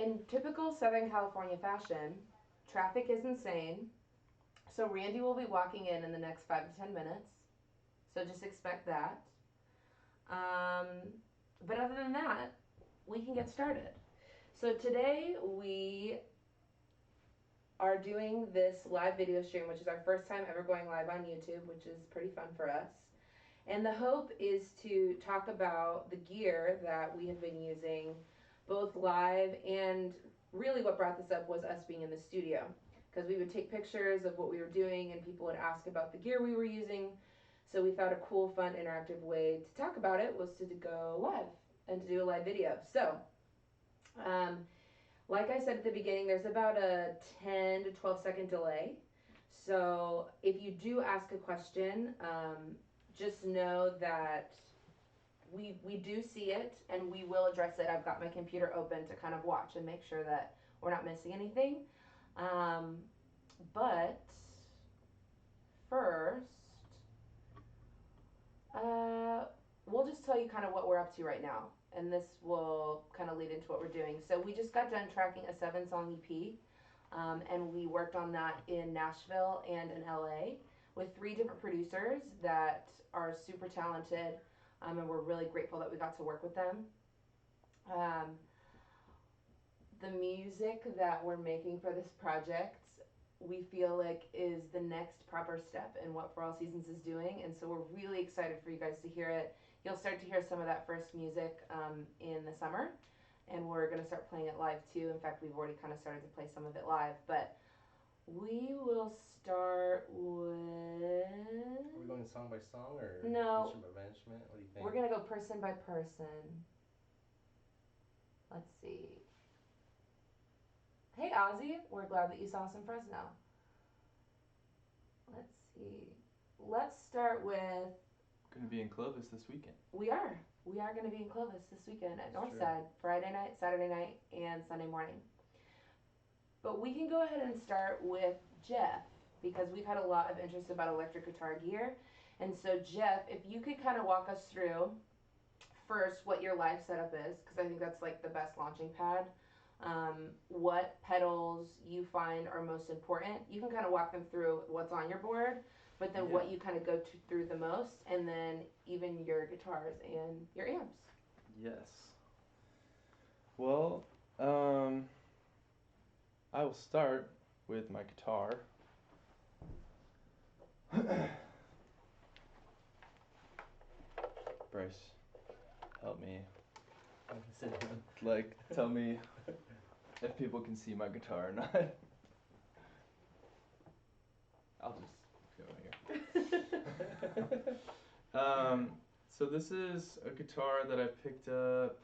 In typical Southern California fashion, traffic is insane. So Randy will be walking in the next 5 to 10 minutes. So just expect that. But other than that, we can get started. So today we are doing this live video stream, which is our first time ever going live on YouTube, which is pretty fun for us. And the hope is to talk about the gear that we have been using both live, and really what brought this up was us being in the studio, because we would take pictures of what we were doing and people would ask about the gear we were using. So we thought a cool, fun, interactive way to talk about it was to go live and to do a live video. So like I said at the beginning, there's about a 10 to 12 second delay. So if you do ask a question, just know that we do see it and we will address it. I've got my computer open to kind of watch and make sure that we're not missing anything. But first, we'll just tell you kind of what we're up to right now. And this will kind of lead into what we're doing. So we just got done tracking a 7-song EP. And we worked on that in Nashville and in LA with 3 different producers that are super talented. And we're really grateful that we got to work with them. The music that we're making for this project, we feel like is the next proper step in what For All Seasons is doing. And so we're really excited for you guys to hear it. You'll start to hear some of that first music in the summer. And we're going to start playing it live too. In fact, we've already kind of started to play some of it live. But we will start with... Are we going song by song or no, instrument by instrument? What do you think? We're going to go person by person. Let's see. Hey, Ozzy. We're glad that you saw us in Fresno. Let's see. Let's start with... Going to be in Clovis this weekend. We are. We are going to be in Clovis this weekend at Northside, Friday night, Saturday night, and Sunday morning. But we can go ahead and start with Jeff, because we've had a lot of interest about electric guitar gear. And so Jeff, if you could kind of walk us through first what your live setup is, because I think that's like the best launching pad. What pedals you find are most important. You can kind of walk them through what's on your board, but then what you kind of go through the most, and then even your guitars and your amps. Yes. Well, I will start with my guitar. Bryce, help me. Like, tell me if people can see my guitar or not. I'll just go here. So this is a guitar that I picked up.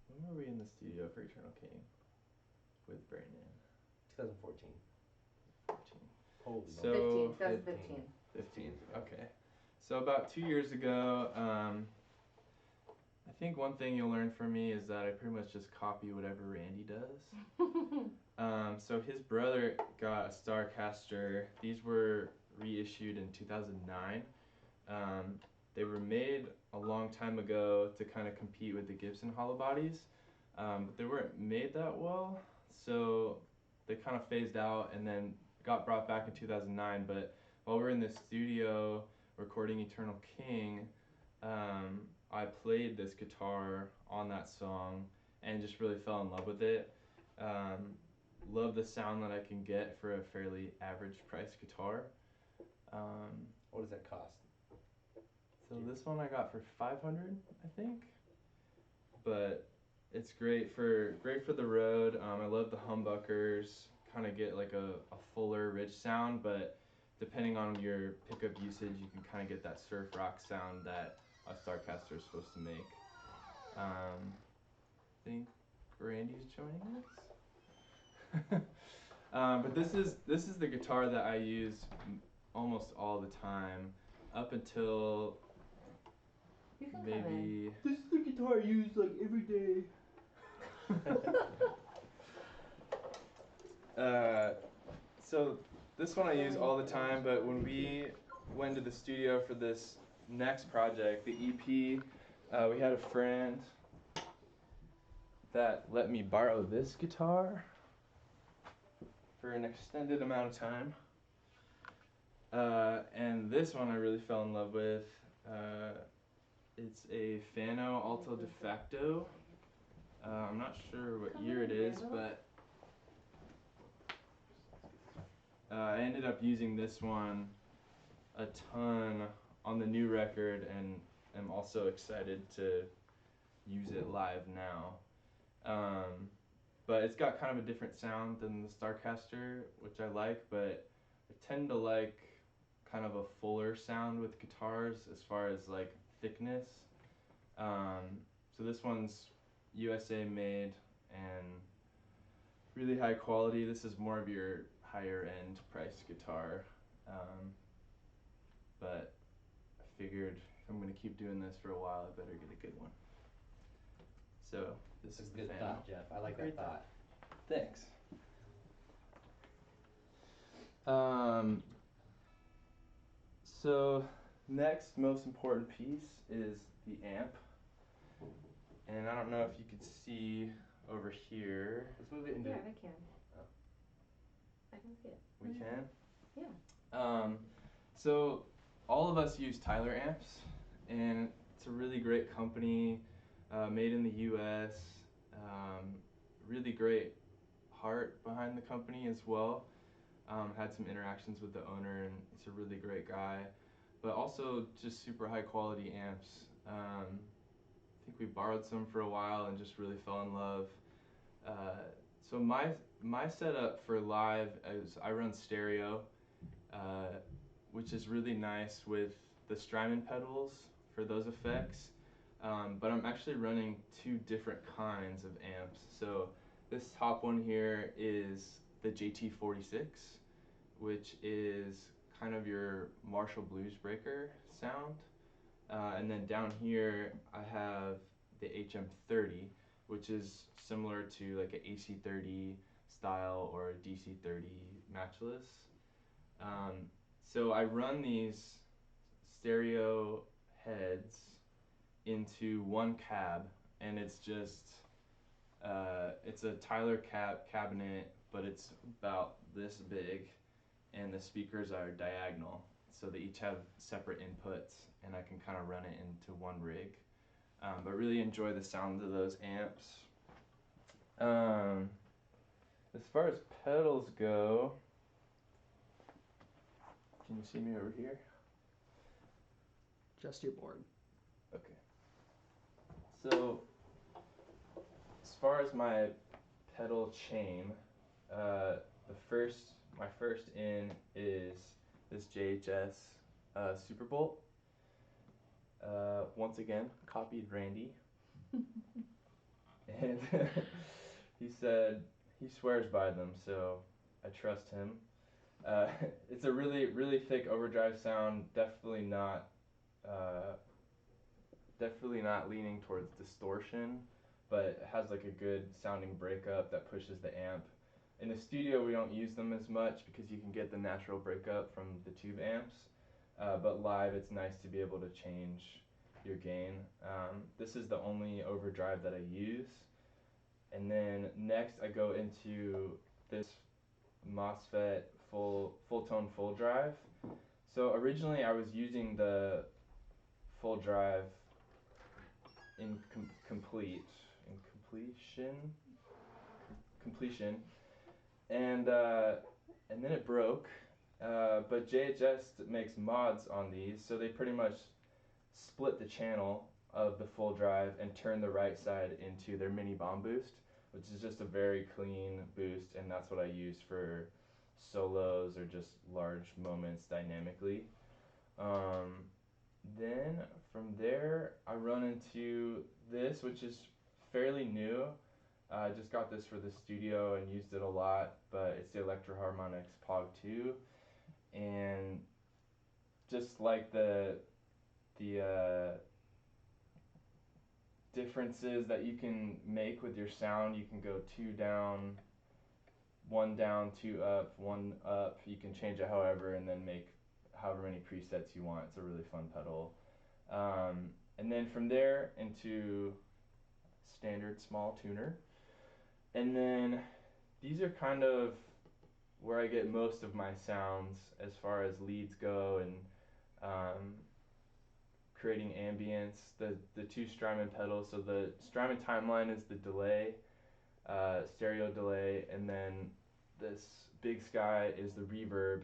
When were we in the studio for Eternal King with Brandon? 2014. 14. Holy So 2015. 15. Okay. So about 2 years ago, I think one thing you'll learn from me is that I pretty much just copy whatever Randy does. So his brother got a Starcaster. These were reissued in 2009. They were made a long time ago to kind of compete with the Gibson hollow bodies, but they weren't made that well, so they kind of phased out and then got brought back in 2009. But while we were in the studio recording Eternal King, I played this guitar on that song and just really fell in love with it. Love the sound that I can get for a fairly average price guitar. What does that cost? So this one I got for $500, I think. But it's great for the road. I love the humbuckers. Kind of get like a fuller, rich sound, but depending on your pickup usage, you can kind of get that surf rock sound that a Starcaster is supposed to make. I think Randy's joining us. But this is the guitar that I use almost all the time, up until maybe. This is the guitar I use like every day. So this one I use all the time, but when we went to the studio for this next project, the EP, we had a friend that let me borrow this guitar for an extended amount of time. And this one I really fell in love with. It's a Fano Alto De Facto. I'm not sure what year it is, but I ended up using this one a ton on the new record, and am also excited to use it live now. But it's got kind of a different sound than the Starcaster, which I like, but I tend to like kind of a fuller sound with guitars as far as like thickness. So this one's USA made and really high quality. This is more of your higher end price guitar. But I figured if I'm going to keep doing this for a while, I better get a good one. So this is the Good Fano. thought, Jeff. I like that thought. Thanks. So next most important piece is the amp. And I don't know if you could see over here. Let's move it into. Yeah, I can. Oh. I can see it. We can? Yeah. So all of us use Tyler amps, and it's a really great company, made in the US. Really great heart behind the company as well. Had some interactions with the owner, and he's a really great guy. But also just super high quality amps. I think we borrowed some for a while and just really fell in love. So my setup for live is I run stereo, which is really nice with the Strymon pedals for those effects. But I'm actually running two different kinds of amps. So this top one here is the JT46, which is kind of your Marshall Blues Breaker sound. And then down here I have the HM30, which is similar to like an AC30 style or a DC30 matchless. So I run these stereo heads into one cab, and it's just it's a Tyler cabinet, but it's about this big, and the speakers are diagonal, so they each have separate inputs, and I can kind of run it into one rig. But really enjoy the sound of those amps. As far as pedals go, can you see me over here? Just your board. Okay. So as far as my pedal chain, my first in is this JHS Superbolt. Once again, copied Randy. And he said he swears by them, so I trust him. It's a really, really thick overdrive sound. Definitely not leaning towards distortion, but it has like a good sounding breakup that pushes the amp. In the studio, we don't use them as much because you can get the natural breakup from the tube amps. But live, it's nice to be able to change your gain. This is the only overdrive that I use. And then next I go into this MOSFET full tone full drive. So originally I was using the full drive in completion, and then it broke. But JHS makes mods on these, so they pretty much split the channel of the full drive and turn the right side into their mini bomb boost, which is just a very clean boost, and that's what I use for solos or just large moments dynamically. Then from there I run into this, which is fairly new. I just got this for the studio and used it a lot, but it's the Electro-Harmonix POG 2, and just like the differences that you can make with your sound. You can go 2 down, 2 up, 1 up. You can change it however, and then make however many presets you want. It's a really fun pedal. And then from there into standard small tuner. And then these are kind of where I get most of my sounds as far as leads go, and um, creating ambience. The two Strymon pedals. So the Strymon timeline is the delay, stereo delay, and then this Big Sky is the reverb.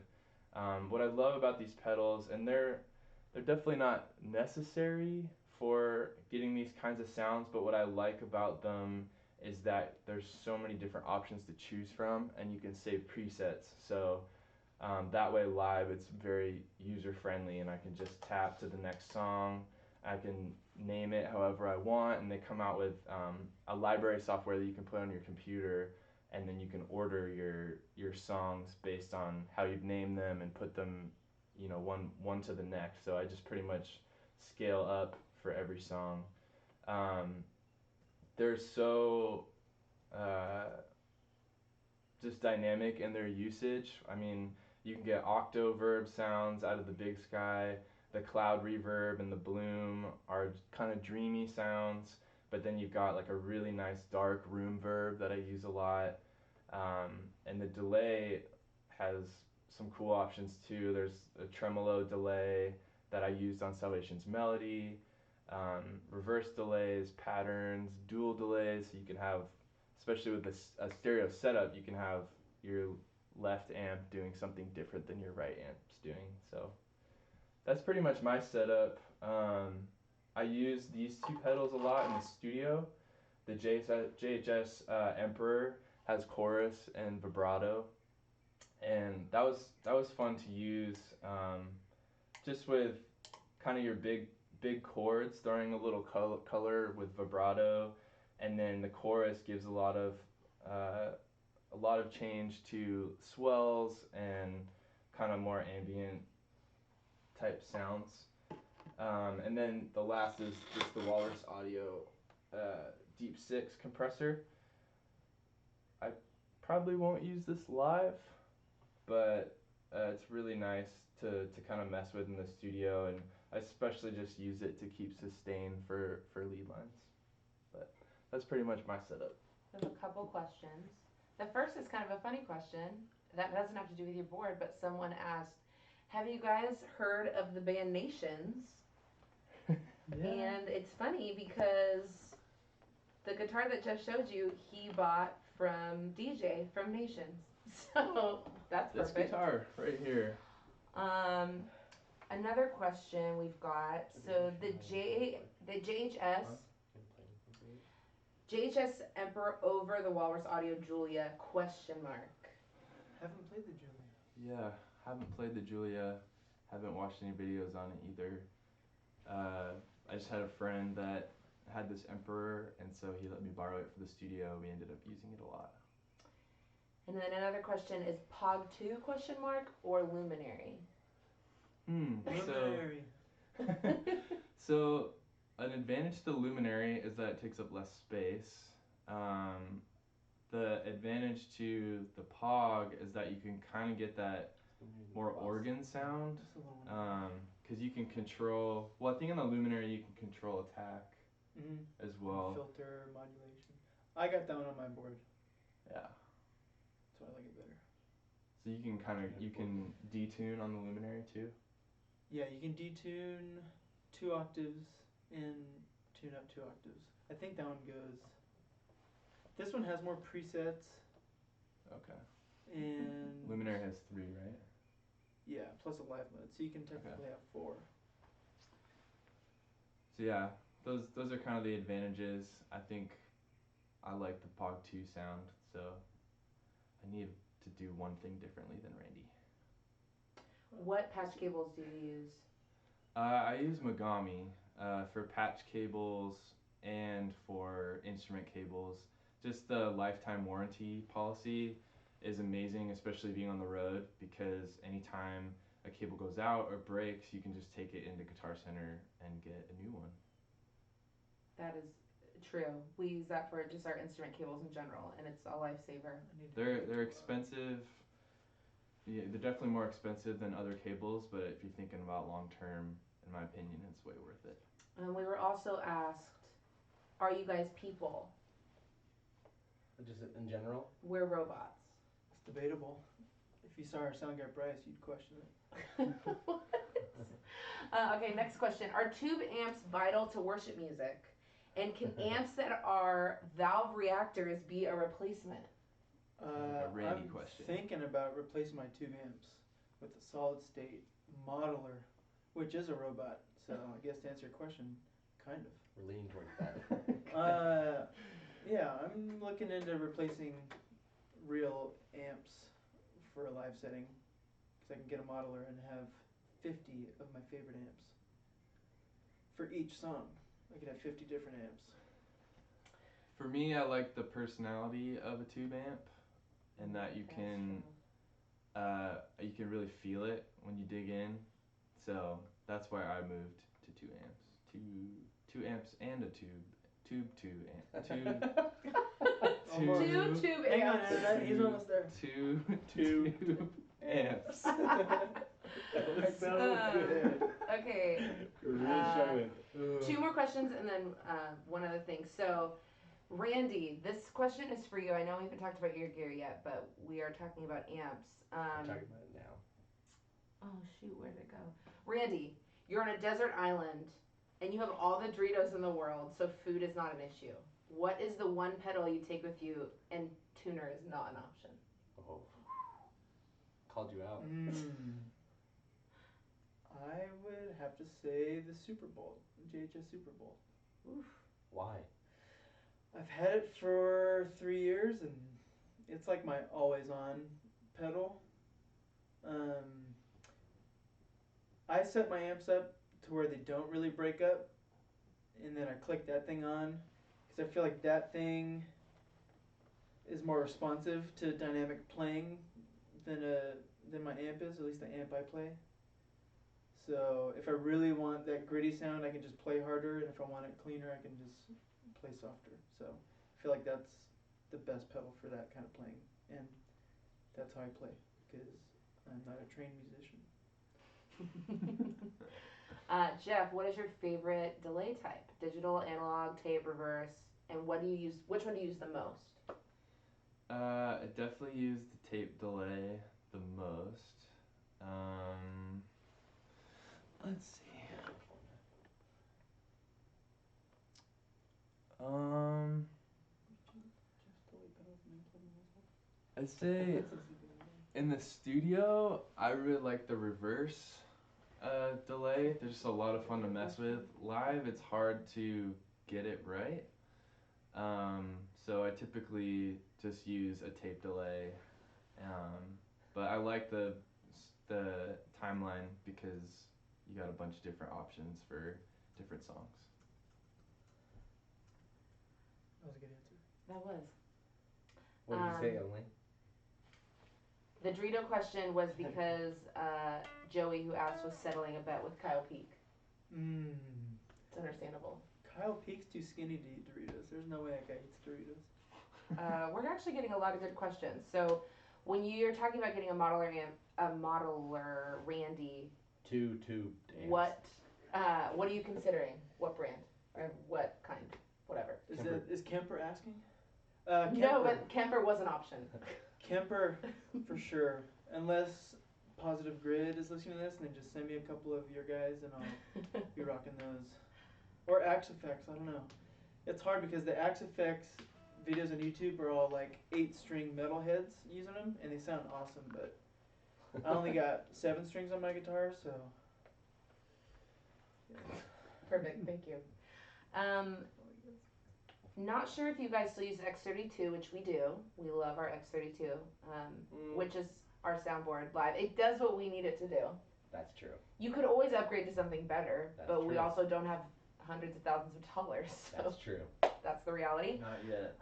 What I love about these pedals, and they're definitely not necessary for getting these kinds of sounds, but what I like about them is that there's so many different options to choose from, and you can save presets. So that way live it's very user friendly, and I can just tap to the next song. I can name it however I want, and they come out with a library software that you can put on your computer, and then you can order your songs based on how you've named them and put them, one to the next. So I just pretty much scale up for every song. They're so just dynamic in their usage. I mean, you can get octo verb sounds out of the Big Sky. The cloud reverb and the bloom are kind of dreamy sounds, but then you've got like a really nice dark room verb that I use a lot. And the delay has some cool options too. There's a tremolo delay that I used on Salvation's Melody, reverse delays, patterns, dual delays. So you can have, especially with a stereo setup, you can have your left amp doing something different than your right amp's doing. So that's pretty much my setup. I use these two pedals a lot in the studio. The JHS Emperor has chorus and vibrato, and that was fun to use. Just with kind of your big chords, throwing a little color with vibrato, and then the chorus gives a lot of change to swells and kind of more ambient type sounds. And then the last is just the Walrus Audio Deep 6 compressor. I probably won't use this live, but it's really nice to kind of mess with in the studio, and I especially just use it to keep sustain for lead lines. But that's pretty much my setup. I have a couple questions. The first is kind of a funny question that doesn't have to do with your board, but someone asked, have you guys heard of the band Nations? Yeah. And it's funny because the guitar that Jeff showed you, he bought from DJ from Nations. So that's This perfect. guitar right here. Another question we've got. So the JHS Emperor over the Walrus Audio Julia ? Haven't played the Julia. Yeah, haven't played the Julia. Haven't watched any videos on it either. I just had a friend that had this Emperor, and so he let me borrow it for the studio. We ended up using it a lot. And then another question is Pog 2 ? Or Luminary? Luminary. So an advantage to the Luminary is that it takes up less space. The advantage to the Pog is that you can kind of get that more organ sound, because you can control, well, I think on the Luminary you can control attack as well. Filter modulation. I got that one on my board. Yeah. So I like it better. So you can detune on the Luminary too? Yeah, you can detune 2 octaves and tune up 2 octaves. I think that one goes. This one has more presets. Okay. And Luminary has 3, right? yeah, plus a live mode, so you can technically have 4. So yeah, those are kind of the advantages. I think I like the Pog 2 sound, so I need to do one thing differently than Randy. What patch cables do you use? I use Megami for patch cables and for instrument cables. Just the lifetime warranty policy is amazing, especially being on the road, because anytime a cable goes out or breaks, you can just take it into Guitar Center and get a new one. That is true. We use that for just our instrument cables in general, and it's a lifesaver. They're expensive. Yeah, they're definitely more expensive than other cables, but if you're thinking about long term, in my opinion, it's way worth it. And we were also asked, are you guys people? Just in general? We're robots. It's debatable. If you saw our sound guy Bryce, you'd question it. What? Okay, next question. Are tube amps vital to worship music? And can amps that are valve reactors be a replacement? A Randy I'm question. thinking about replacing my tube amps with a solid state modeler, which is a robot. So I guess to answer your question, kind of. We're leaning towards that. Yeah, I'm looking into replacing real amps for a live setting, because I can get a modeler and have 50 of my favorite amps for each song. I could have 50 different amps. For me, I like the personality of a tube amp, and that you can really feel it when you dig in. So that's why I moved to 2 amps. Two amps and a tube. Tube amp. Almost. Two tube Hang on, amps. Internet, he's almost there. Two tube amps. That sounds good. Okay. Two more questions and then one other thing. So, Randy, this question is for you. I know we haven't talked about your gear yet, but we are talking about amps. We're talking about it now. Oh shoot, where'd it go? Randy, you're on a desert island and you have all the Doritos in the world, so food is not an issue. What is the one pedal you take with you and tuner is not an option? Oh. Called you out. I would have to say the Super Bowl, JHS Super Bowl. Oof. Why? I've had it for 3 years and it's like my always on pedal. I set my amps up to where they don't really break up, and then I click that thing on because I feel like that thing is more responsive to dynamic playing than my amp is, at least the amp I play. So if I really want that gritty sound, I can just play harder, and if I want it cleaner, I can just play softer. So I feel like that's the best pedal for that kind of playing, and that's how I play because I'm not a trained musician. Jeff, what is your favorite delay type? Digital, analog, tape, reverse, and what do you use? Which one do you use the most? I definitely use the tape delay the most. Let's see. I'd say in the studio, I really like the reverse delay. They're just a lot of fun to mess with. Live, it's hard to get it right. So I typically just use a tape delay. But I like the timeline because you got a bunch of different options for different songs. That was a good answer. That was. What did you say, Emily? The Dorito question was because Joey, who asked, was settling a bet with Kyle Peak. It's understandable. Kyle Peak's too skinny to eat Doritos. There's no way that guy eats Doritos. We're actually getting a lot of good questions. So, when you're talking about getting a modeler, Randy, Two tube amps. what are you considering? What brand or what kind? Whatever. Is Kemper asking? No, but Kemper was an option. Kemper, for sure. Unless Positive Grid is listening to this, and then just send me a couple of your guys, and I'll be rocking those. Or Axe Effects, I don't know. It's hard because the Axe Effects videos on YouTube are all like 8-string metalheads using them, and they sound awesome, but I only got 7 strings on my guitar, so. Yeah. Perfect, thank you. Not sure if you guys still use X32, which we do. We love our X32, which is our soundboard live. It does what we need it to do. That's true. You could always upgrade to something better, That's but we true. also don't have hundreds of thousands of dollars. So That's true. that's the reality. Not yet.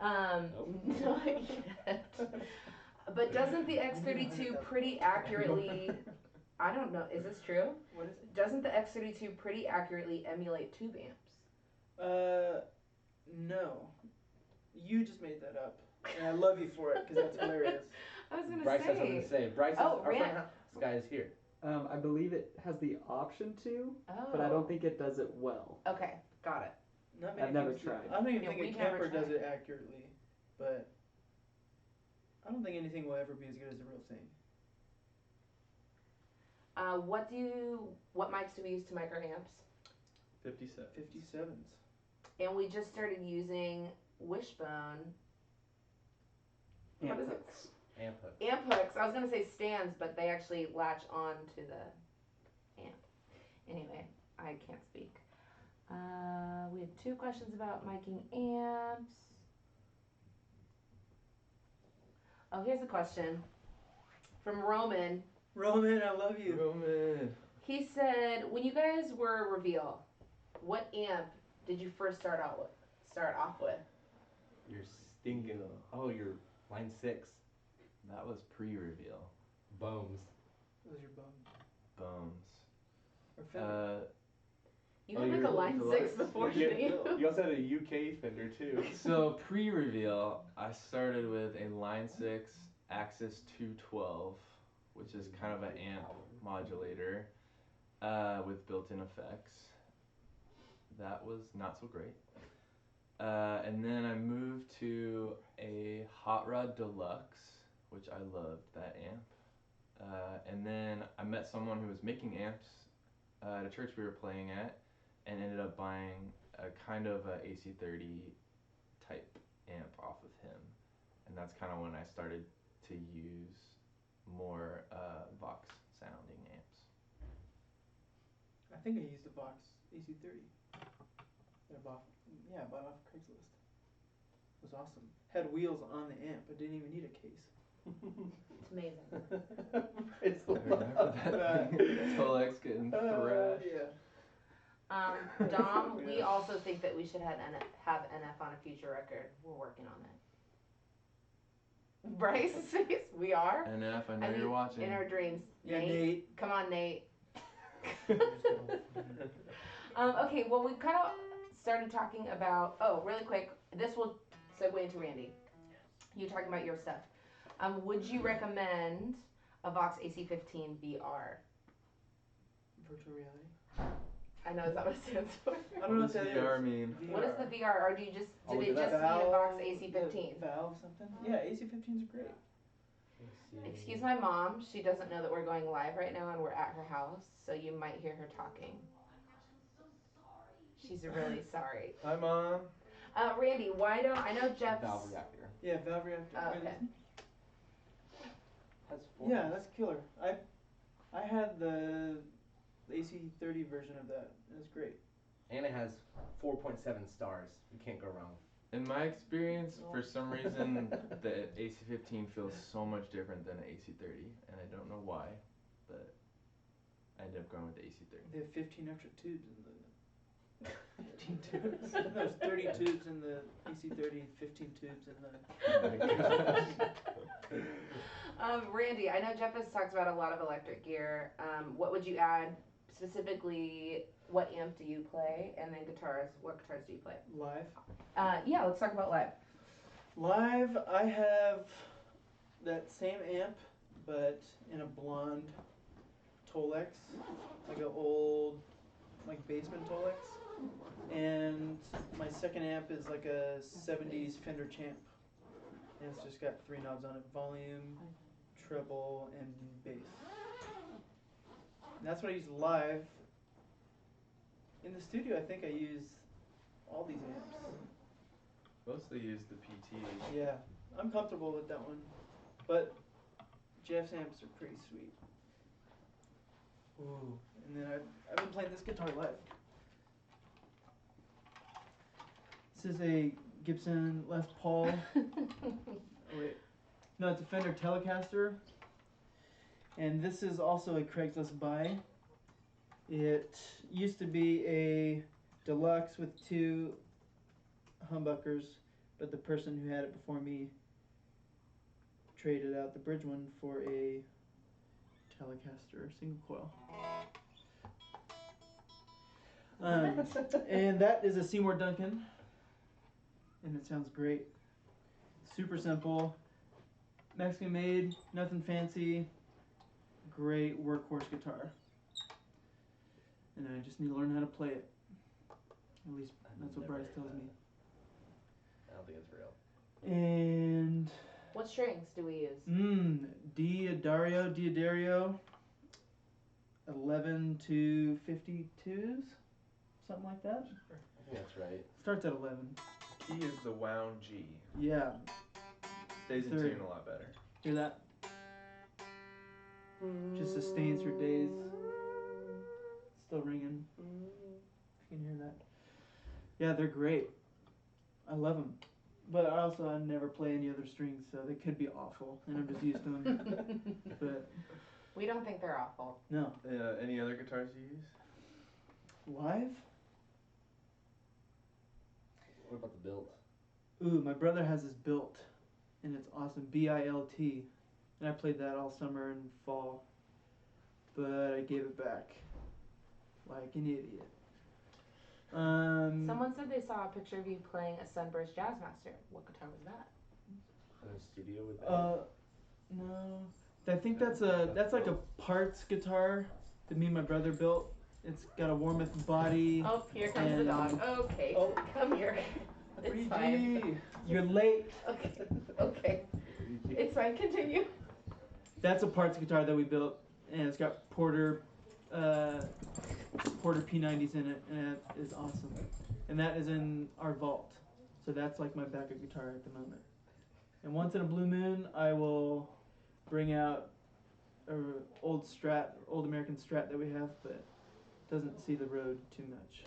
Not yet. But doesn't the X32 pretty accurately? I don't know. Is this true? What is it? Doesn't the X32 pretty accurately emulate tube amps? No. You just made that up. And I love you for it, because that's hilarious. I was gonna Bryce say. has something to say. Bryce is our Rand. friend. This guy is here. I believe it has the option to, Oh. but I don't think it does it well. Okay, got it. Not many I've never things do. tried. I don't even Yeah, think a we've never camper does tried. it accurately, but I don't think anything will ever be as good as the real thing. What mics do we use to mic our amps? 57. 57s. And we just started using Wishbone. What is it? Amp hooks. Amp hooks. I was gonna say stands, but they actually latch on to the amp. Anyway, I can't speak. We have 2 questions about miking amps. Oh, here's a question from Roman. Roman, I love you. Roman. He said, when you guys were reveal, what amp did you first start off with? You're stinking. Oh, you're line 6. That was pre-reveal. Bones. Those are your bum. Bones. Or Fender. You had like a line 6 before, didn't you? You also had a UK Fender too. So pre-reveal, I started with a Line 6 Axis 212, which is kind of an amp modulator with built-in effects. That was not so great. And then I moved to a Hot Rod Deluxe, which I loved that amp. And then I met someone who was making amps at a church we were playing at, and ended up buying a kind of a AC30 type amp off of him. And that's kind of when I started to use more Vox sounding amps. I think I used a Vox AC30. That I bought off Craigslist. It was awesome. Had wheels on the amp, but didn't even need a case. It's amazing. It's I remember that thing. Tolex getting thrashed. Yeah. Dom, we also think that we should have NF on a future record. We're working on it. Bryce, we are. NF, I know you're watching. In our dreams. Yeah, Nate. Come on, Nate. Okay, well, we kind of started talking about, really quick, this will segue into Randy. You talking about your stuff. Would you recommend a Vox AC15 VR? Virtual reality. I know, is that what it stands for? I don't know what What that does VR is. mean? What is the VR, or do you just, Oh, did it look at just that. need a Vox AC15? Valve something? Yeah, AC15s are great. Excuse my mom, she doesn't know that we're going live right now and we're at her house, so you might hear her talking. She's really sorry. Hi, Mom. Randy, why don't, I know Jeff's... Valve reactor. Yeah, Valve reactor. Oh, okay. Has 4. Yeah, that's killer. I had the AC30 version of that. It was great. And it has 4.7 stars. You can't go wrong. In my experience, for some reason, the AC15 feels so much different than an AC30, and I don't know why, but I ended up going with the AC30. They have 15 extra tubes in the... 15 tubes? There's 30 tubes in the AC30, 15 tubes in the... Oh my gosh. Randy, I know Jeff has talked about a lot of electric gear. What would you add? Specifically, what amp do you play? And then guitars, what guitars do you play? Live. Yeah, let's talk about live. Live, I have that same amp, but in a blonde Tolex, like an old, like basement Tolex. And my second amp is like a 70s Fender Champ. And it's just got 3 knobs on it: volume, treble, and bass. And that's what I use live. In the studio, I think I use all these amps. Mostly use the PT. Yeah, I'm comfortable with that one. But Jeff's amps are pretty sweet. Ooh, and then I've been playing this guitar live. This is a Gibson Les Paul. Oh, wait. No, it's a Fender Telecaster. And this is also a Craigslist buy. It used to be a deluxe with 2 humbuckers, but the person who had it before me traded out the bridge one for a Telecaster single coil. And that is a Seymour Duncan, and it sounds great. Super simple, Mexican made, nothing fancy, great workhorse guitar. And I just need to learn how to play it. At least That's what Bryce tells me. I don't think it's real. And What strings do we use? Diodario, 11 to 52s, something like that. I think that's right. Starts at 11. Key is the wound G. Yeah. Stays in tune a lot better. Hear that? Just sustains for days. Still ringing. If you can hear that. Yeah, they're great. I love them. But I never play any other strings, so they could be awful, and I'm just used to them. But We don't think they're awful. no. Any other guitars you use? Live? What about the build? Ooh, my brother has this built, and it's awesome. BILT. And I played that all summer and fall, but I gave it back like an idiot. Someone said they saw a picture of you playing a Sunburst Jazzmaster. What guitar was that? In a studio with No. I think that's like a parts guitar that me and my brother built. It's got a Warmoth body. Oh, here comes the dog. Okay, Oh. come here. It's fine. You're late. Okay. It's fine. Continue. That's a parts guitar that we built, and it's got Porter P90s in it, and it is awesome. And that is in our vault, so that's like my backup guitar at the moment. And once in a blue moon, I will bring out an old American Strat that we have, but doesn't see the road too much.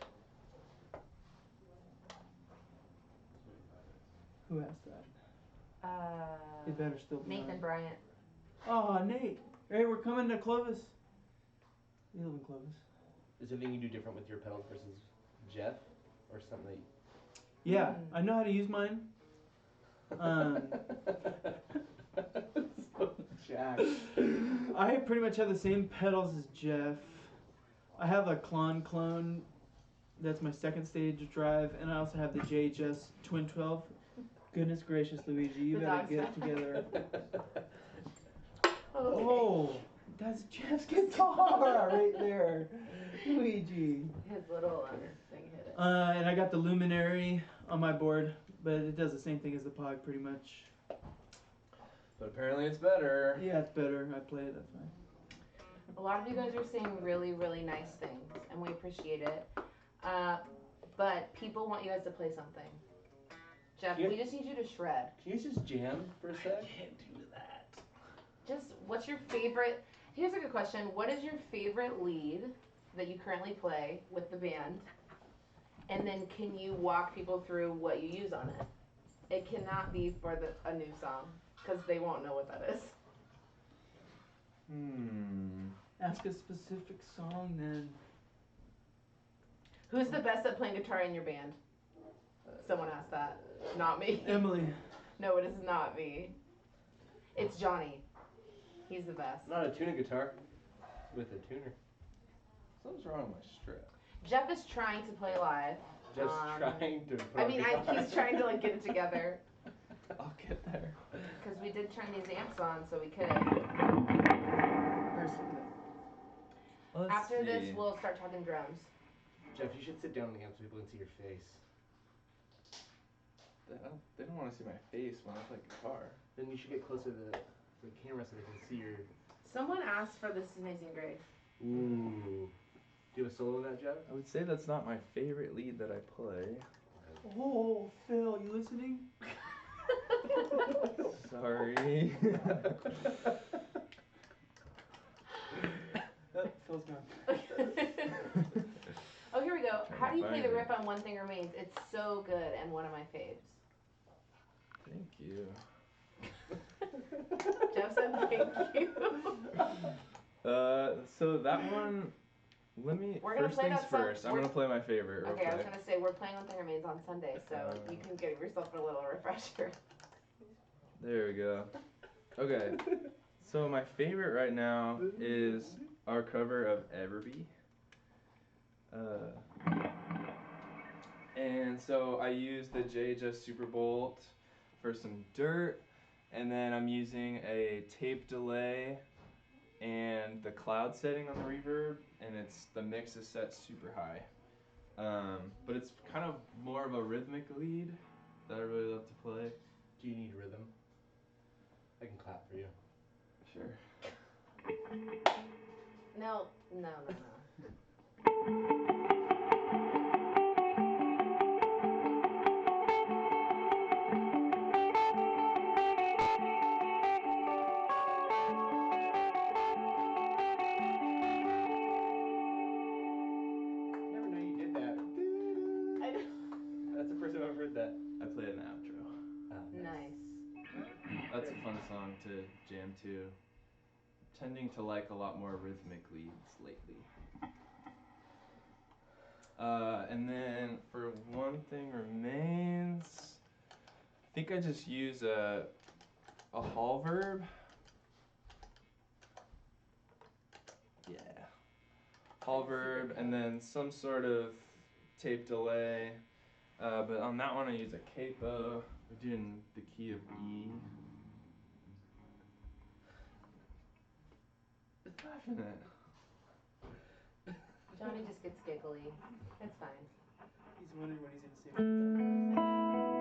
Who asked that? It better still be Nathan on. Bryant. Oh, Nate. Hey, we're coming to Clovis. You live in Clovis. Is there anything you do different with your pedals versus Jeff? Or something Yeah, I know how to use mine. So jacked. I pretty much have the same pedals as Jeff. I have a clone. That's my second stage drive, and I also have the JHS Twin 12. Goodness gracious, Luigi, you better get it together. Oh, that's Jeff's guitar right there, Luigi. His little thing hit it. And I got the Luminary on my board, but it does the same thing as the Pog pretty much. But apparently it's better. Yeah, it's better. I play it, that's fine. A lot of you guys are saying really, really nice things, and we appreciate it. But people want you guys to play something. Jeff, we just need you to shred. Can you just jam for a sec? I can't do that. Just, what's your favorite... Here's a good question. What is your favorite lead that you currently play with the band? And then can you walk people through what you use on it? It cannot be for a new song, because they won't know what that is. Ask a specific song then. Who's the best at playing guitar in your band? Someone asked that. Not me. Emily. No, it is not me. It's Johnny. He's the best. Not a tuning guitar. With a tuner. Something's wrong with my strap. Jeff is trying to play live. Just trying to put I mean, he's trying to get it together. I'll get there. Because we did turn these amps on, so we could. After this, we'll start talking drums. Jeff, you should sit down on the amp so people can see your face. They don't want to see my face when I play guitar. Then you should get closer to the camera so they can see your... Someone asked for This Amazing Grace. Ooh. Do you have a solo in that, Jeff? I would say that's not my favorite lead that I play. Oh, Phil, you listening? Sorry. Phil's gone. Oh, here we go. How do you play the riff on One Thing Remains? It's so good and one of my faves. Thank you. Jeff said thank you. So that one, We're gonna first play things that song. first, I'm gonna play my favorite real Okay, I was quick. gonna say, we're playing One Thing Remains on Sunday, so you can give yourself a little refresher. There we go. Okay, so my favorite right now is our cover of Everbee. And so I use the JHS Superbolt for some dirt, and then I'm using a tape delay and the cloud setting on the reverb, and the mix is set super high. But it's kind of more of a rhythmic lead that I really love to play. Do you need rhythm? I can clap for you. Sure. No. Never knew you did that. I know. That's the first time I've heard that. I play an outro. Oh, Nice. That's a fun song to jam to. Tending to like a lot more rhythmic leads lately. And then for One Thing Remains, I think I just use a hall verb. Yeah. Hall verb and then some sort of tape delay. But on that one I use a capo. We're doing the key of E. It's laughing at. Johnny just gets giggly. It's fine. He's wondering what he's gonna say about the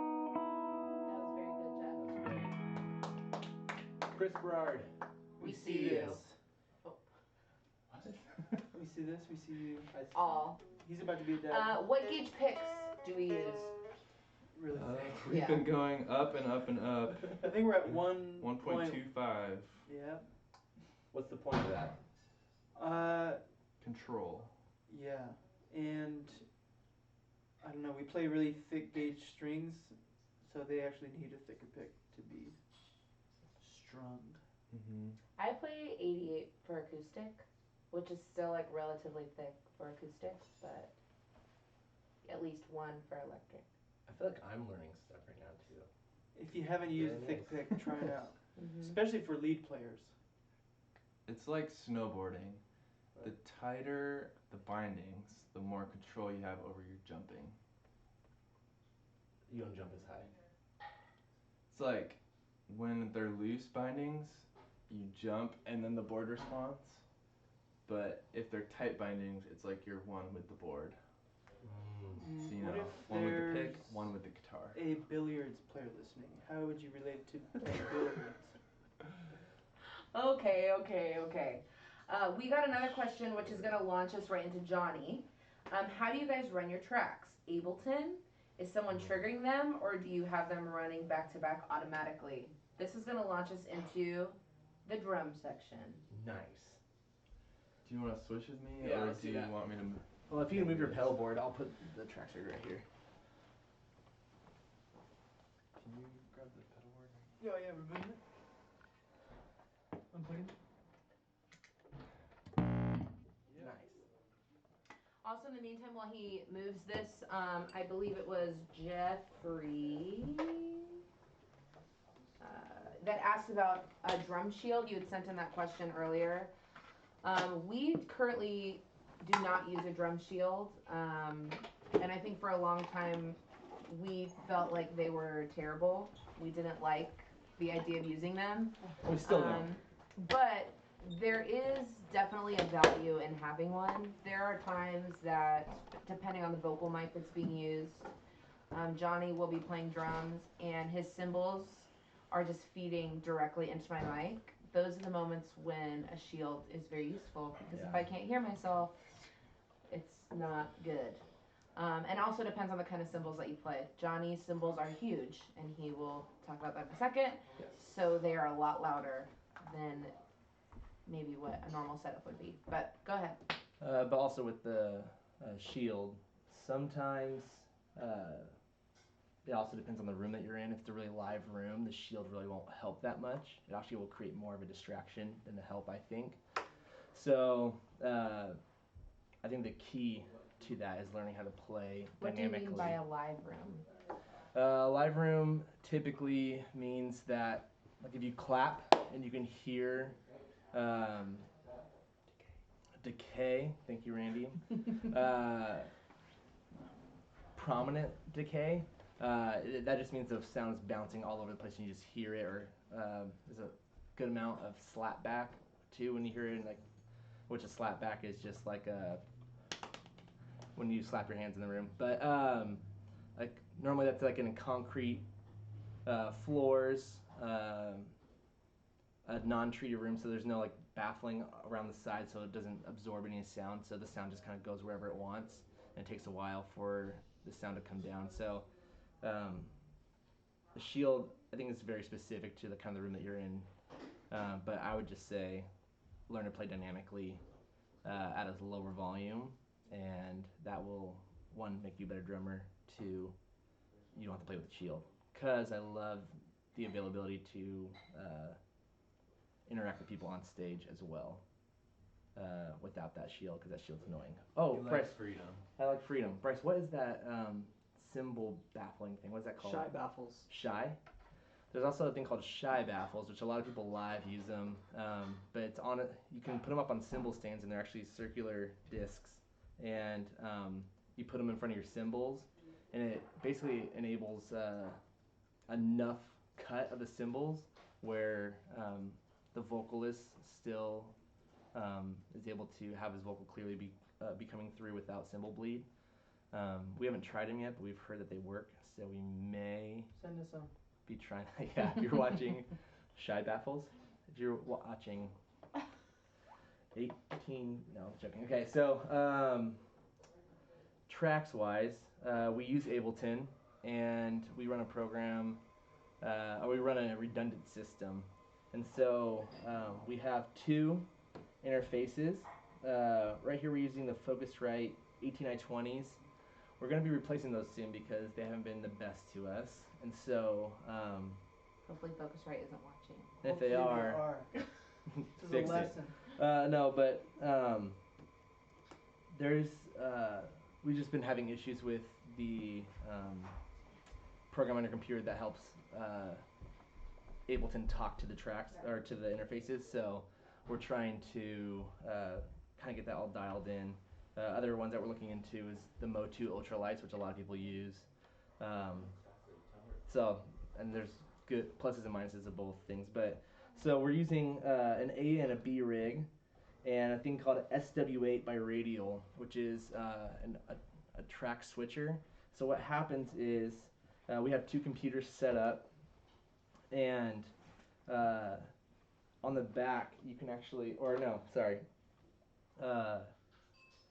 That was very good, Jeff. That's great. Chris Berard. We see you. What? We see this. We see you. All. He's about to be a dad. What gauge picks do we use? Really thick. We've Yeah. been going up and up and up. I think we're at 1.25. Yeah. What's the point of that? Control. Yeah, and I don't know. We play really thick gauge strings, so they actually need a thicker pick to be strung. Mm-hmm. I play 88 for acoustic, which is still like relatively thick for acoustic, but at least 1 for electric. I feel like I'm learning stuff right now too. If you haven't used Very a thick nice. pick, try it out. Mm-hmm. Especially for lead players. It's like snowboarding. The tighter the bindings, the more control you have over your jumping. You don't jump as high. It's like when they're loose bindings, you jump and then the board responds. But if they're tight bindings, it's like you're one with the board. So you What know, if one with the pick, there's one with the guitar. a billiards player listening? How would you relate to playing billiards? Okay. We got another question, which is going to launch us right into Johnny. How do you guys run your tracks? Ableton? Is someone triggering them, or do you have them running back to back automatically? This is going to launch us into the drum section. Nice. Do you want to switch with me, Yeah, or let's do do you that. want me to? Well, if you can move your pedal board, I'll put the track trigger right here. Can you grab the pedal board? Yeah, removing it. Unplugging it. Nice. Also, in the meantime, while he moves this, I believe it was Jeffrey that asked about a drum shield. You had sent in that question earlier. We currently do not use a drum shield, and I think for a long time we felt like they were terrible. We didn't like the idea of using them. We still don't. But there is definitely a value in having one. There are times that, depending on the vocal mic that's being used, Johnny will be playing drums and his cymbals are just feeding directly into my mic. Those are the moments when a shield is very useful, because if I can't hear myself, it's not good. And also depends on the kind of cymbals that you play. Johnny's cymbals are huge, and he will talk about that in a second. Yes. So they are a lot louder than maybe what a normal setup would be. But go ahead. But also with the shield, sometimes it also depends on the room that you're in. If it's a really live room, the shield really won't help that much. It actually will create more of a distraction than a help, I think. So I think the key to that is learning how to play What do you dynamically. mean by a live room? Live room typically means that, like, if you clap and you can hear Um, decay. Thank you, Randy. uh, prominent decay. That just means the sound's bouncing all over the place and you just hear it, or there's a good amount of slap back too when you hear it, like, which a slap back is just like when you slap your hands in the room. But like normally that's like in concrete floors, a non-treated room, so there's no like baffling around the side, so it doesn't absorb any sound. So the sound just kind of goes wherever it wants, and it takes a while for the sound to come down. So the shield, I think, is very specific to the kind of the room that you're in. But I would just say learn to play dynamically at a lower volume, and that will, one, make you a better drummer. Two, you don't have to play with the shield. Because I love the availability to interact with people on stage as well without that shield, because that shield's annoying. Oh, You Bryce. like freedom. I like freedom. Bryce, what is that cymbal baffling thing? What is that called? Shy baffles. Shy? There's also a thing called shy baffles, which a lot of people live use them. But it's on it. You can put them up on cymbal stands, and they're actually circular discs. And you put them in front of your cymbals, and it basically enables enough cut of the cymbals where the vocalist still is able to have his vocal clearly be coming through without cymbal bleed. We haven't tried them yet, but we've heard that they work, so we may Send us some. be trying. Yeah, if you're watching Shy Baffles, if you're watching 18, no, I'm joking. Okay, so tracks wise, we use Ableton, and we run a program, or we run a redundant system. And so we have two interfaces. Right here we're using the Focusrite 18i20s. We're going to be replacing those soon because they haven't been the best to us. And so Hopefully Focusrite isn't watching. if they are, This is fix a it. lesson. No, but there's we've just been having issues with the program on your computer that helps Ableton talk to the tracks or to the interfaces. So we're trying to kind of get that all dialed in. Other ones that we're looking into is the Mo2 Ultralights, which a lot of people use. So, and there's good pluses and minuses of both things. But so we're using an A and a B rig, and a thing called SW8 by Radial, which is a track switcher. So what happens is we have two computers set up, and on the back you can actually, or no, sorry.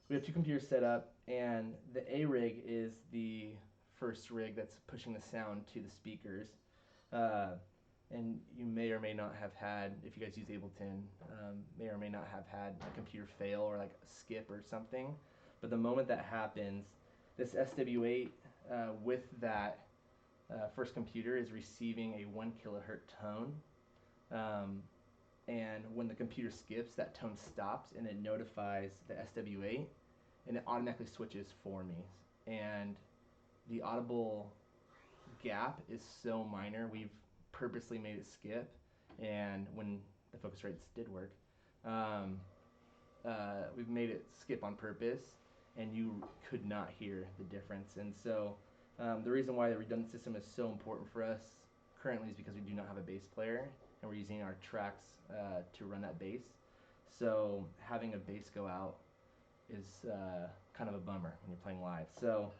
We have two computers set up, and the A rig is the first rig that's pushing the sound to the speakers. And you may or may not have had, if you guys use Ableton, may or may not have had a computer fail or like a skip or something. But the moment that happens, this SW8 with that first computer is receiving a 1 kilohertz tone. And when the computer skips, that tone stops and it notifies the SW8, and it automatically switches for me. And the audible gap is so minor, we've purposely made it skip, and when the Focusrites did work, we've made it skip on purpose, and you could not hear the difference. And so the reason why the redundant system is so important for us currently is because we do not have a bass player, and we're using our tracks to run that bass. So having a bass go out is kind of a bummer when you're playing live. So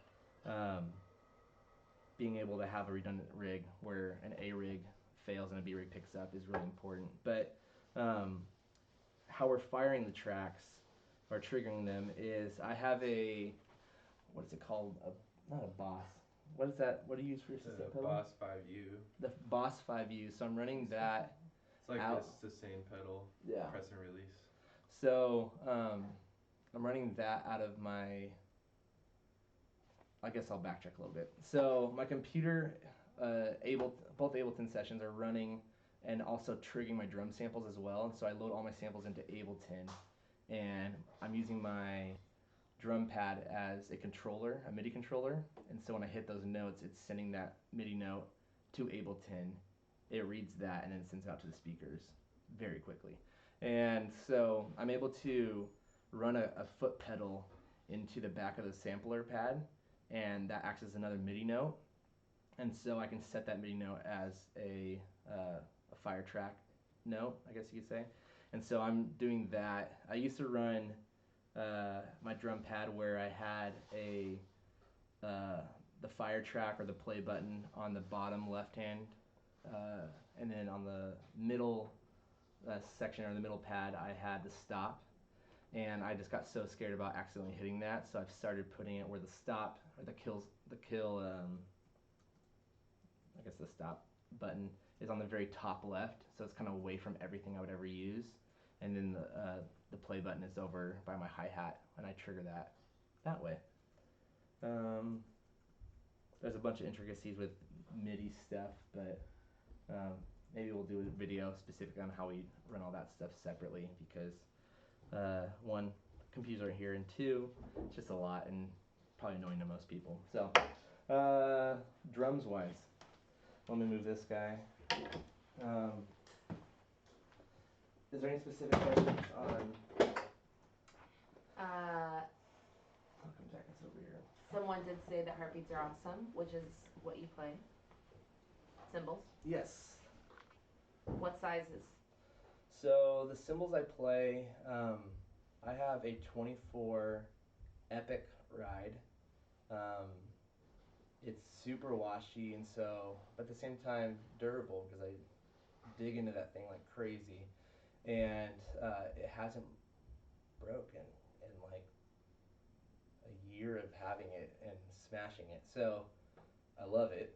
being able to have a redundant rig where an A rig fails and a B rig picks up is really important. But how we're firing the tracks or triggering them is I have a, what is it called? Not a Boss. What is that? What do you use for your The assistant pedal? Boss 5U. The Boss 5U. So I'm running that. It's like out. this sustain pedal. Yeah. Press and release. So I'm running that out of my, I guess I'll backtrack a little bit. So my computer, both Ableton sessions are running and also triggering my drum samples as well. And so I load all my samples into Ableton, and I'm using my drum pad as a controller, a MIDI controller. And so when I hit those notes, it's sending that MIDI note to Ableton. It reads that and then it sends it out to the speakers very quickly. And so I'm able to run a foot pedal into the back of the sampler pad, and that acts as another MIDI note. And so I can set that MIDI note as a fire track note, I guess you could say. And so I'm doing that. I used to run my drum pad where I had the fire track or the play button on the bottom left hand, and then on the middle section or the middle pad I had the stop, and I just got so scared about accidentally hitting that, so I've started putting it where the stop or the kill I guess the stop button is on the very top left, so it's kind of away from everything I would ever use, and then the play button is over by my hi-hat, and I trigger that way. There's a bunch of intricacies with MIDI stuff, but maybe we'll do a video specific on how we run all that stuff separately, because one, computers aren't here, and two, it's just a lot and probably annoying to most people. So, drums wise, let me move this guy. Is there any specific questions on? Welcome back, it's over here. Someone did say that heartbeats are awesome, which is what you play. Cymbals. Yes. What sizes? So the cymbals I play, I have a 24 Epic Ride. It's super washy, and so, but at the same time durable, because I dig into that thing like crazy, and it hasn't broken in like a year of having it and smashing it. So I love it.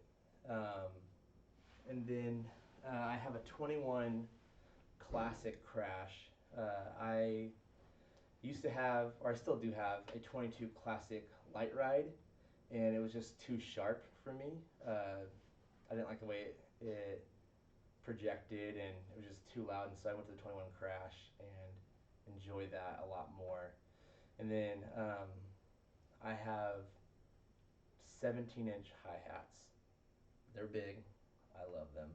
And then I have a 21 Classic Crash. I used to have, or I still do have, a 22 Classic Light Ride, and it was just too sharp for me. I didn't like the way it projected, and it was just too loud, and so I went to the 21 Crash and enjoyed that a lot more. And then I have 17-inch hi-hats. They're big. I love them,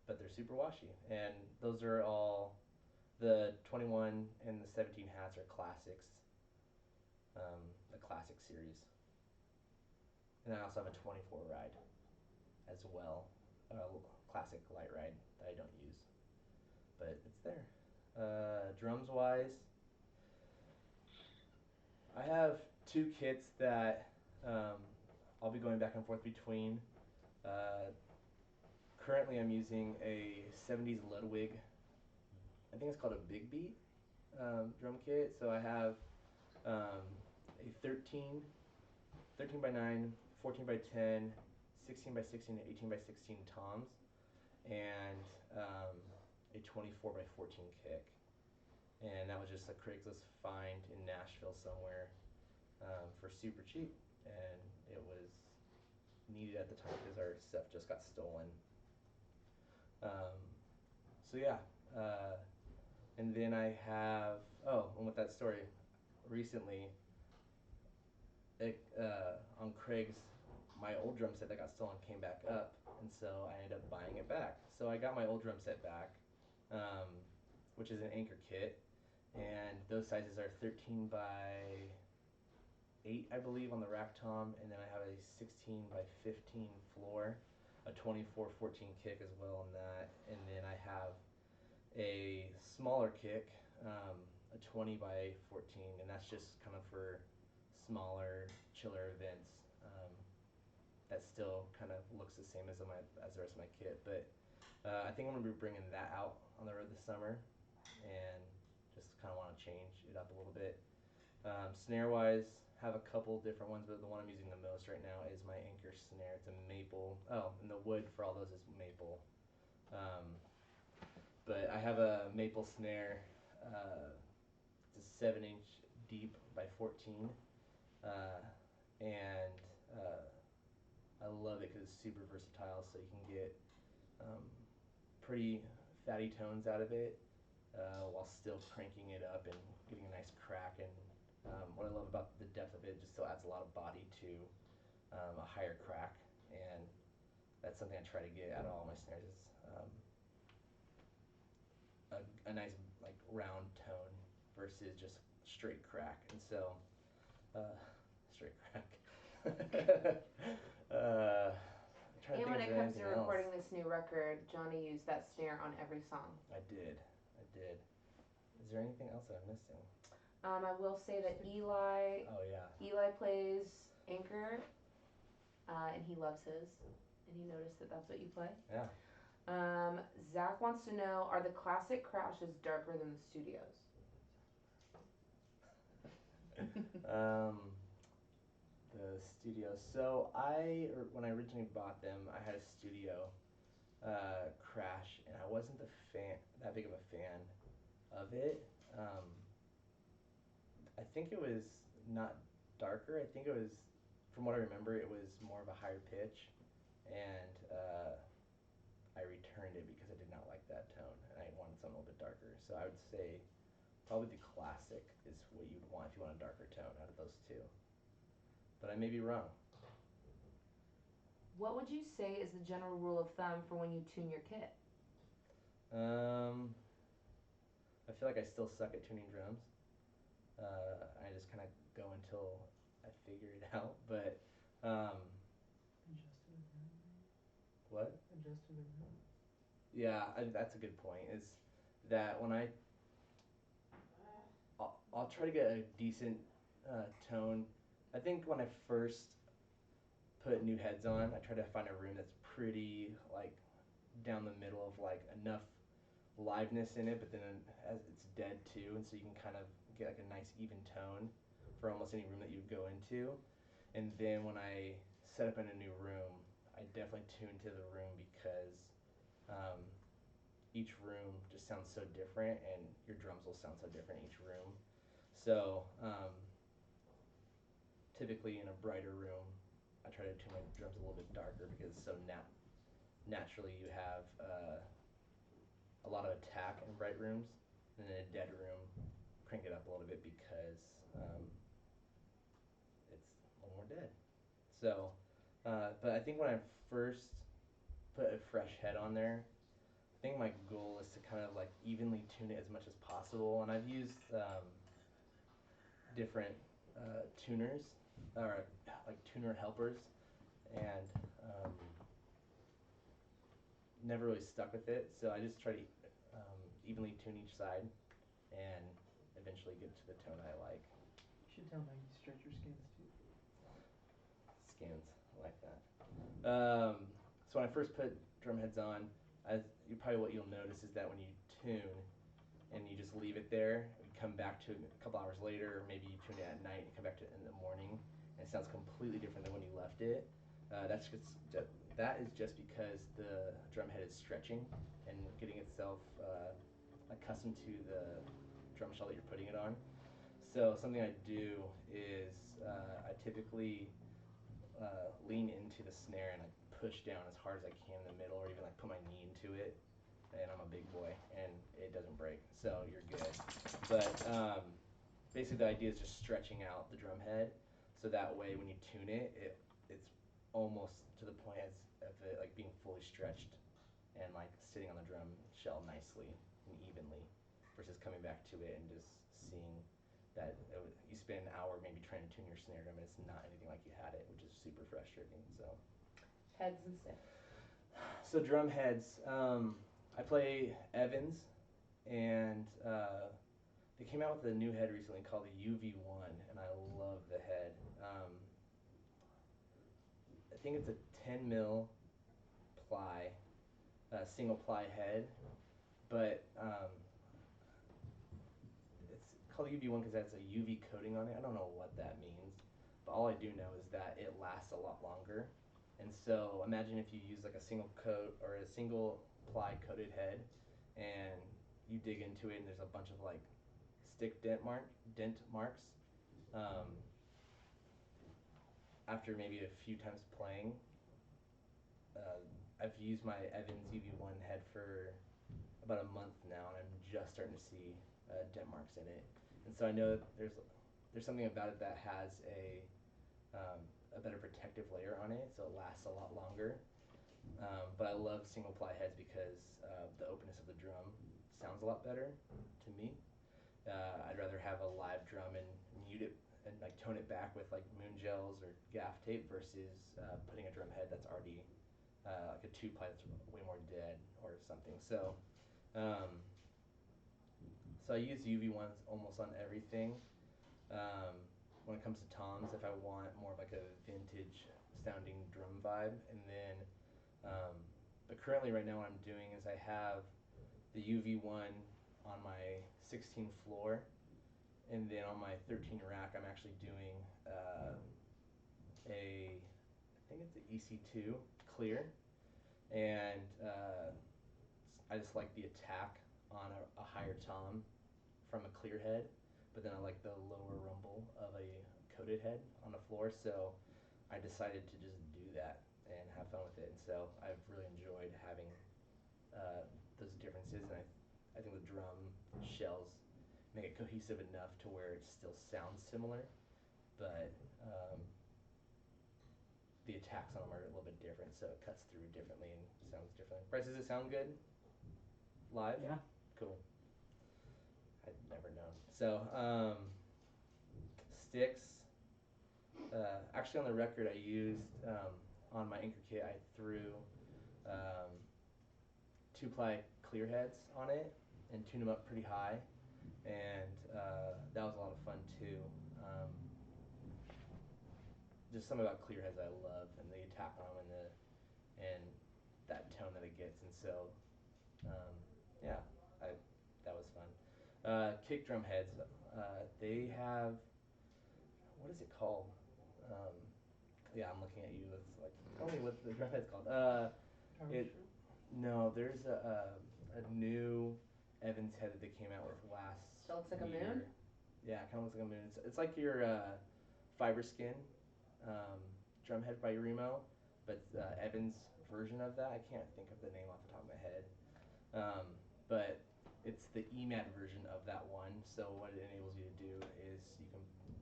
but they're super washy, and those are all, the 21 and the 17 hats are classics, the classic series. And I also have a 24 ride as well, a classic light ride that I don't use, but it's there. Drums wise, I have two kits that I'll be going back and forth between. Currently I'm using a 70s Ludwig, I think it's called a Big Beat drum kit. So I have a 13 by 9, 14 by 10, 16 by 16, and 18 by 16 toms, and a 24 by 14 kick. And that was just a Craigslist find in Nashville somewhere for super cheap, and it was needed at the time because our stuff just got stolen. So yeah, and then I have, and with that story, recently, on Craig's, my old drum set that got stolen came back up, and so I ended up buying it back. So I got my old drum set back, which is an Anchor kit, and those sizes are 13 by 8, I believe, on the rack tom, and then I have a 16 by 15 floor, a 24 14 kick as well on that, and then I have a smaller kick, a 20 by 14, and that's just kind of for smaller, chiller events. That still kind of looks the same as the rest of my kit, but I think I'm gonna be bringing that out on the road this summer, and just kind of want to change it up a little bit. Snare wise, have a couple different ones, but the one I'm using the most right now is my Anchor snare. It's a maple. Oh, and the wood for all those is maple. But I have a maple snare. It's a 7-inch deep by 14, and I love it because it's super versatile. So you can get pretty fatty tones out of it while still cranking it up and getting a nice crack. And what I love about the depth of it, just still adds a lot of body to a higher crack, and that's something I try to get out of all my snares, is a nice like round tone versus just straight crack. And so, straight crack. Trying to And think when of it comes to anything else. recording this new record, Johnny used that snare on every song. I did. Is there anything else that I'm missing? I will say that Eli Oh yeah. plays anchor, and he loves his, and he noticed that that's what you play. Yeah. Zach wants to know, are the classic crashes darker than the studios? The studio. So when I originally bought them, I had a studio crash, and I wasn't that big of a fan of it. I think it was not darker. I think it was, from what I remember, it was more of a higher pitch, and I returned it because I did not like that tone, and I wanted something a little bit darker. So I would say probably the classic is what you'd want if you want a darker tone out of those two. But I may be wrong. What would you say is the general rule of thumb for when you tune your kit? I feel like I still suck at tuning drums. I just kind of go until I figure it out. But what? Adjusting the room. Yeah, that's a good point. Is that when I'll try to get a decent tone. I think when I first put new heads on, I try to find a room that's pretty like down the middle of like enough liveness in it, but then as it's dead too, and so you can kind of get like a nice even tone for almost any room that you would go into. And then when I set up in a new room, I definitely tune to the room because each room just sounds so different, and your drums will sound so different in each room. So typically in a brighter room, I try to tune my drums a little bit darker because so naturally you have a lot of attack in bright rooms, and in a dead room, crank it up a little bit because it's a little more dead. So, but I think when I first put a fresh head on there, I think my goal is to kind of like evenly tune it as much as possible, and I've used different tuners or like tuner helpers, and never really stuck with it. So I just try to evenly tune each side, and eventually get to the tone I like. You should tell Maggie to stretch your skins too. Skins, I like that. So when I first put drum heads on, what you'll notice is that when you tune and you just leave it there, you come back to it a couple hours later, or maybe you tune it at night and you come back to it in the morning, and it sounds completely different than when you left it. That is just because the drum head is stretching and getting itself accustomed to the drum shell that you're putting it on. So something I do is I typically lean into the snare and I push down as hard as I can in the middle, or even like put my knee into it, and I'm a big boy and it doesn't break, so you're good. But basically the idea is just stretching out the drum head, so that way when you tune it, it's almost to the point of it like being fully stretched and like sitting on the drum shell nicely and evenly, versus coming back to it and just seeing that you spend an hour maybe trying to tune your snare drum and it's not anything like you had it, which is super frustrating. Heads and stuff. So drum heads, I play Evans, and they came out with a new head recently called the UV1, and I love the head. I think it's a 10 mil ply, single ply head, but it's called UV1 because it has a UV coating on it. I don't know what that means, but all I do know is that it lasts a lot longer. And so imagine if you use like a single coat or a single ply coated head, and you dig into it and there's a bunch of like stick dent marks. After maybe a few times playing, I've used my Evans UV1 head for about a month now, and I'm just starting to see dent marks in it. And so I know there's something about it that has a better protective layer on it, so it lasts a lot longer. But I love single ply heads because the openness of the drum sounds a lot better to me. I'd rather have a live drum and mute it and like tone it back with like moon gels or gaff tape versus putting a drum head that's already like a 2-ply that's way more dead or something. Um, so I use UV ones almost on everything. Um, when it comes to toms, if I want more of like a vintage sounding drum vibe, and then, but currently right now what I'm doing is I have the UV one on my 16 floor, and then on my 13 rack I'm actually doing I think it's the EC2 clear, and I just like the attack on a higher tom from a clear head, but then I like the lower rumble of a coated head on the floor, so I decided to just do that and have fun with it, and so I've really enjoyed having those differences, and I think the drum shells make it cohesive enough to where it still sounds similar, but the attacks on them are a little bit different, so it cuts through differently and sounds differently. Bryce, does it sound good live? Yeah. Cool. I'd never known. So, sticks. Actually, on the record, I used on my anchor kit, I threw 2-ply clear heads on it and tuned them up pretty high, and that was a lot of fun too. Just something about clear heads I love, and the attack on them and that tone that it gets, and so yeah, that was fun. Kick drum heads, they have, what is it called? Um, yeah, I'm looking at you. It's like, tell me what the drum head's called. No, there's a new Evans head that they came out with last So it looks like a year. moon? Yeah, it kind of looks like a moon. It's like your fiber skin drum head by Remo, but Evans version of that. I can't think of the name off the top of my head. But it's the EMAD version of that one. So what it enables you to do is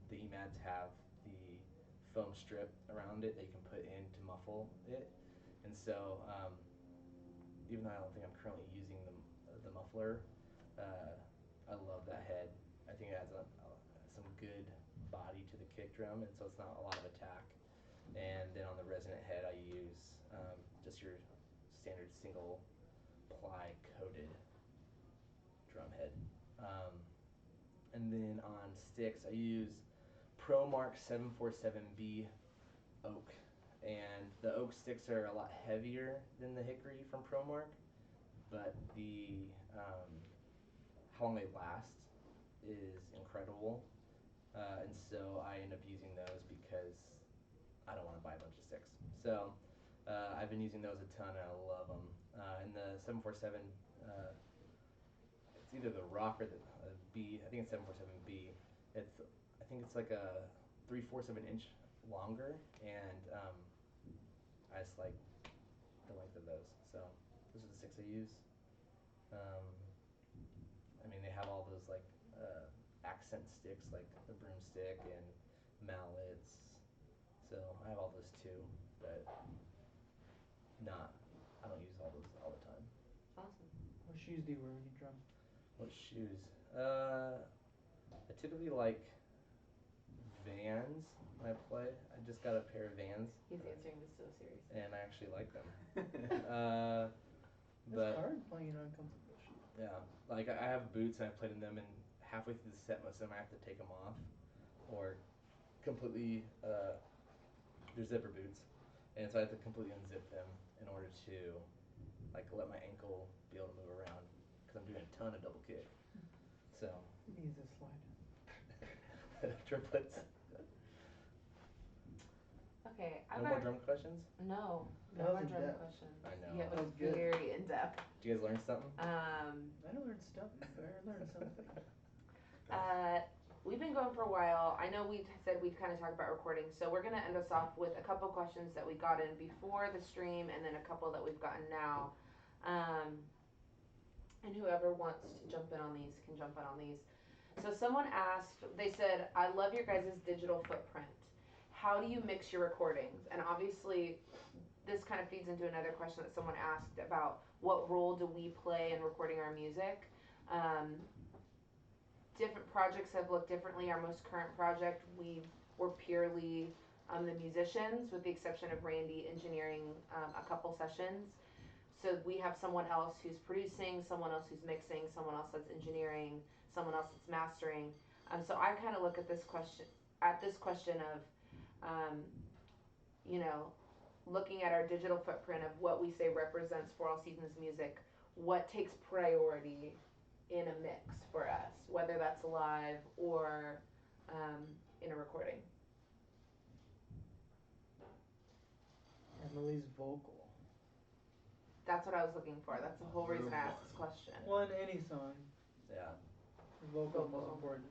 the EMADs have the foam strip around it that you can put in to muffle it. And so even though I don't think I'm currently using the muffler, I love that head. I think it adds some good body to the kick drum, and so it's not a lot of attack. And then on the resonant head, I use just your standard single ply coated drum head. And then on sticks, I use ProMark 747B oak. And the oak sticks are a lot heavier than the hickory from ProMark, but the how long they last is incredible. And so I end up using those because I don't want to buy a bunch of sticks. So I've been using those a ton, and I love them. And the 747, it's either the Rock or the B. I think it's 747B. I think it's like a 3/4 of an inch longer, and I just like the length of those. So those are the sticks I use. I mean, they have all those like accent sticks, like the broomstick and mallets. So I have all those too, but I don't use all those all the time. Awesome. What shoes do you wear when you drum? What shoes? I typically like Vans when I play. I just got a pair of Vans. He's answering this so seriously. And I actually like them. It's hard playing uncomfortable shoes. Yeah, like I have boots and I played in them, and halfway through the set, most of them I have to take them off, or completely. They're zipper boots, and so I have to completely unzip them in order to like let my ankle be able to move around, because I'm doing a ton of double kick. So. Use a slide. Triplets. Okay, No more drum questions? No, That no was more drum in-depth. questions. I know. Yeah, it That was was good. very in depth. Did you guys learn something? I learned something. I learned something. We've been going for a while. I know we said we'd kind of talk about recording, so we're gonna end us off with a couple questions that we got in before the stream, and then a couple that we've gotten now. And whoever wants to jump in on these can jump in on these. So someone asked, they said, I love your guys' digital footprint. How do you mix your recordings? And obviously, this kind of feeds into another question that someone asked about what role do we play in recording our music. different projects have looked differently. Our most current project, we were purely the musicians, with the exception of Randy engineering a couple sessions. So we have someone else who's producing, someone else who's mixing, someone else that's engineering, someone else that's mastering. So I kind of look at this question of, you know, looking at our digital footprint of what we say represents For All Seasons music, what takes priority in a mix for us, whether that's live or in a recording. Emily's vocal. That's what I was looking for. That's the whole reason I asked this question. Well, in any song, Yeah. vocal is most important.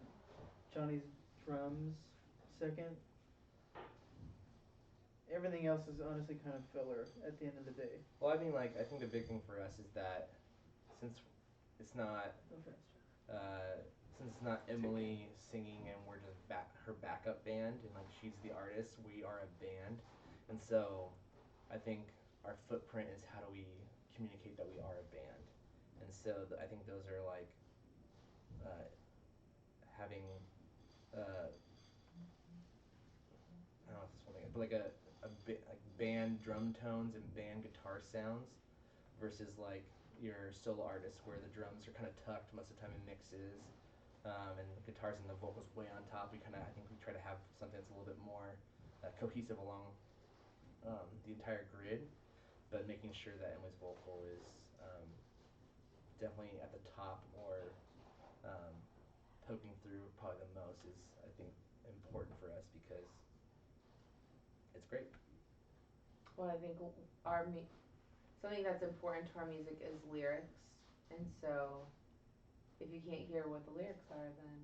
Johnny's drums, second. Everything else is honestly kind of filler at the end of the day. Well, I mean, like, I think the big thing for us is that since it's not Emily singing and we're just her backup band, and like she's the artist, we are a band, and so I think our footprint is how do we communicate that we are a band, and so I think those are like having I don't know if this one thing, but like like band drum tones and band guitar sounds versus like your solo artist where the drums are kind of tucked most of the time in mixes, and the guitars and the vocals way on top. I think we try to have something that's a little bit more cohesive along the entire grid, but making sure that Emily's vocal is definitely at the top or poking through probably the most is, I think, important for us because it's great. Well, I think something that's important to our music is lyrics, and so if you can't hear what the lyrics are, then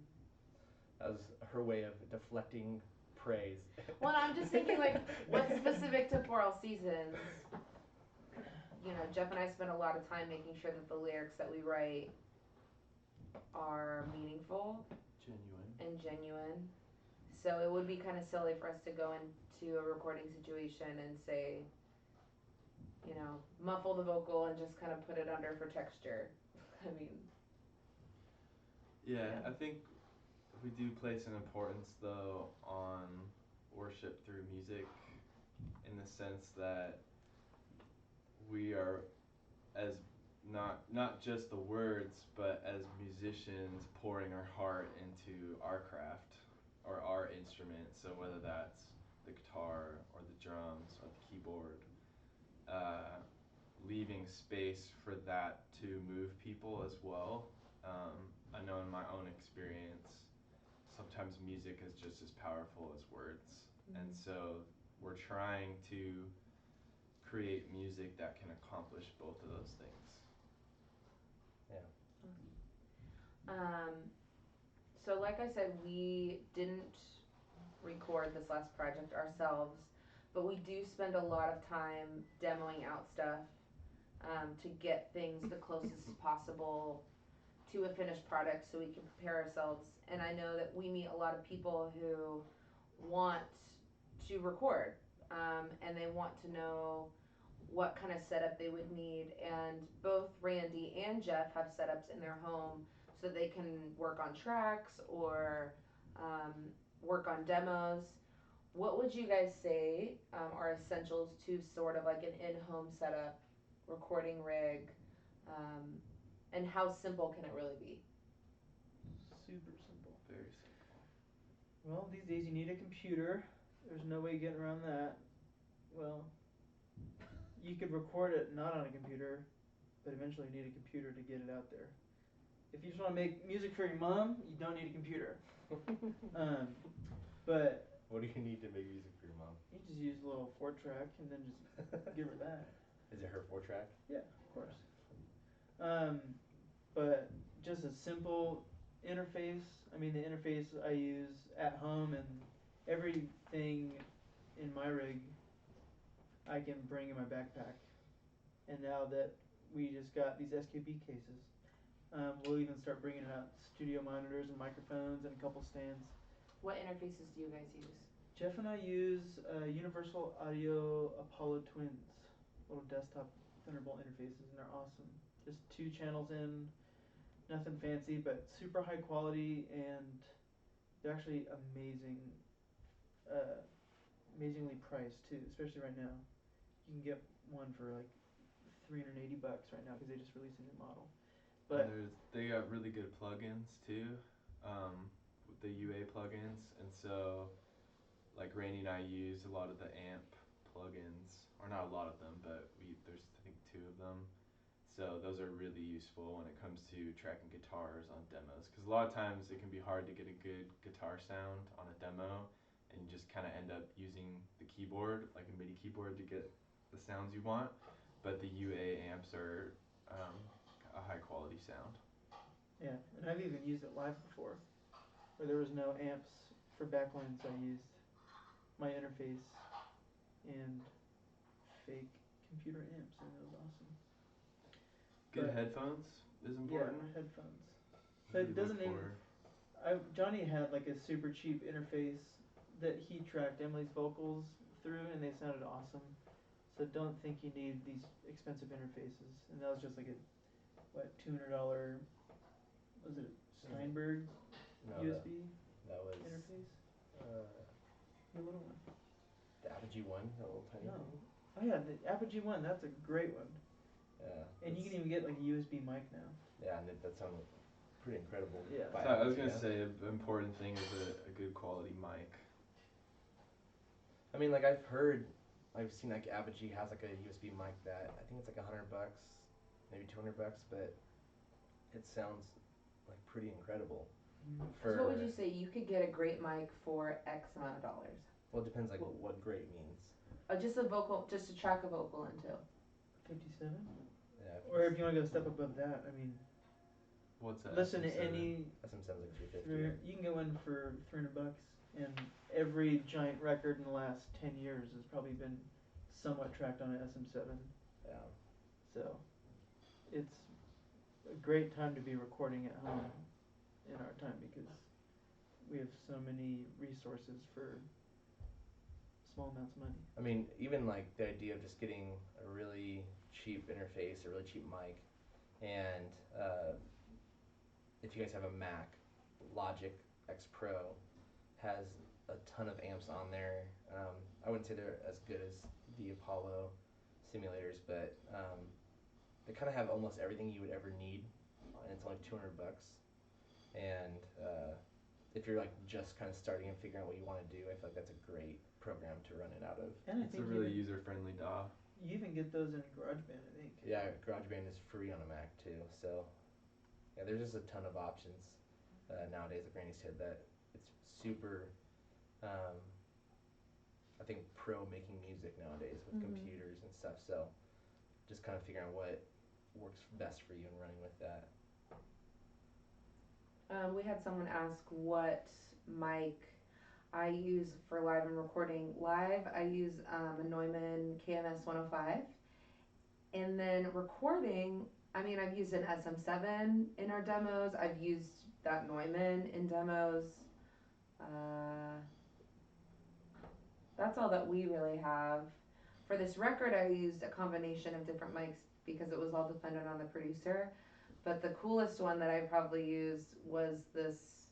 that was her way of deflecting praise. Well, I'm just thinking like what's specific to For All Seasons. You know, Jeff and I spend a lot of time making sure that the lyrics that we write are meaningful, and genuine. So it would be kind of silly for us to go into a recording situation and say, you know, muffle the vocal and just kind of put it under for texture. I mean, yeah, I think we do place an importance though on worship through music, in the sense that we are as not just the words, but as musicians pouring our heart into our craft or our instrument. So whether that's the guitar or the drums or the keyboard, leaving space for that to move people as well. I know in my own experience, sometimes music is just as powerful as words. And so we're trying to create music that can accomplish both of those things. Yeah. So like I said, we didn't record this last project ourselves, but we do spend a lot of time demoing out stuff to get things the closest possible to a finished product so we can prepare ourselves. And I know that we meet a lot of people who want to record, and they want to know what kind of setup they would need. And both Randy and Jeff have setups in their home so they can work on tracks or work on demos. What would you guys say are essentials to sort of like an in-home setup, recording rig, and how simple can it really be? Super simple. Very simple. Well, these days you need a computer. There's no way getting around that. Well, you could record it not on a computer, but eventually you need a computer to get it out there. If you just want to make music for your mom, you don't need a computer. But what do you need to make music for your mom? you just use a little 4-track and then just give her that. Is it her 4-track? Yeah, of course. But just a simple interface. I mean, the interface I use at home, and everything in my rig I can bring in my backpack. And now that we just got these SKB cases, we'll even start bringing out studio monitors and microphones and a couple stands. What interfaces do you guys use? Jeff and I use Universal Audio Apollo Twins, little desktop Thunderbolt interfaces, and they're awesome. Just 2 channels in, nothing fancy, but super high quality, and they're actually amazingly priced too. Especially right now, you can get one for like $380 right now because they just released a new model. But they got really good plugins too, with the UA plugins, and so like Randy and I use a lot of the amp plugins, or not a lot of them, but there's I think two of them. So those are really useful when it comes to tracking guitars on demos, because a lot of times it can be hard to get a good guitar sound on a demo, and you just kind of end up using the keyboard, like a MIDI keyboard, to get the sounds you want. But the UA amps are a high quality sound. yeah, and I've even used it live before, where there was no amps for backlines. I used my interface and fake computer amps, and it was awesome. Good But headphones is important. Yeah, headphones. But it doesn't even. Johnny had like a super cheap interface that he tracked Emily's vocals through, and they sounded awesome. So don't think you need these expensive interfaces. And that was just like a $200, was it Steinberg USB that was interface? The little one. the Apogee One, that little tiny No. thing. Oh yeah, the Apogee One. That's a great one. Yeah. And you can even get like a USB mic now. Yeah, and that sounded pretty incredible. Yeah. So I was gonna say an important thing is a good quality mic. I mean, like I've seen like Apogee has like a USB mic that I think it's like $100, maybe $200, but it sounds like pretty incredible. So what would you say? You could get a great mic for X amount of dollars. Well, it depends like what great means. Just to track a vocal into. 57. Yeah. Or if you want to go a step above that, I mean. What's that? Listen to any. SM7's like $350. You can get one for $300, and every giant record in the last 10 years has probably been somewhat tracked on an SM7. Yeah. So, it's a great time to be recording at home in our time because we have so many resources for small amounts of money. I mean, even like the idea of just getting a really cheap interface, a really cheap mic, and if you guys have a Mac, Logic X Pro has a ton of amps on there. I wouldn't say they're as good as the Apollo simulators, but they kind of have almost everything you would ever need, and it's only $200. And if you're like just kind of starting and figuring out what you want to do, I feel like that's a great program to run it out of. And it's a really user-friendly DAW. You even get those in GarageBand, I think. Yeah, GarageBand is free on a Mac too, so yeah, there's just a ton of options nowadays, like Randy said, that it's super, I think, pro making music nowadays with computers and stuff, so just kind of figuring out what works best for you and running with that. We had someone ask what mic I use for live and recording. Live, I use a Neumann KMS 105. And then recording, I mean, I've used an SM7 in our demos. I've used that Neumann in demos. That's all that we really have. For this record, I used a combination of different mics because it was all dependent on the producer. But the coolest one that I probably used was this,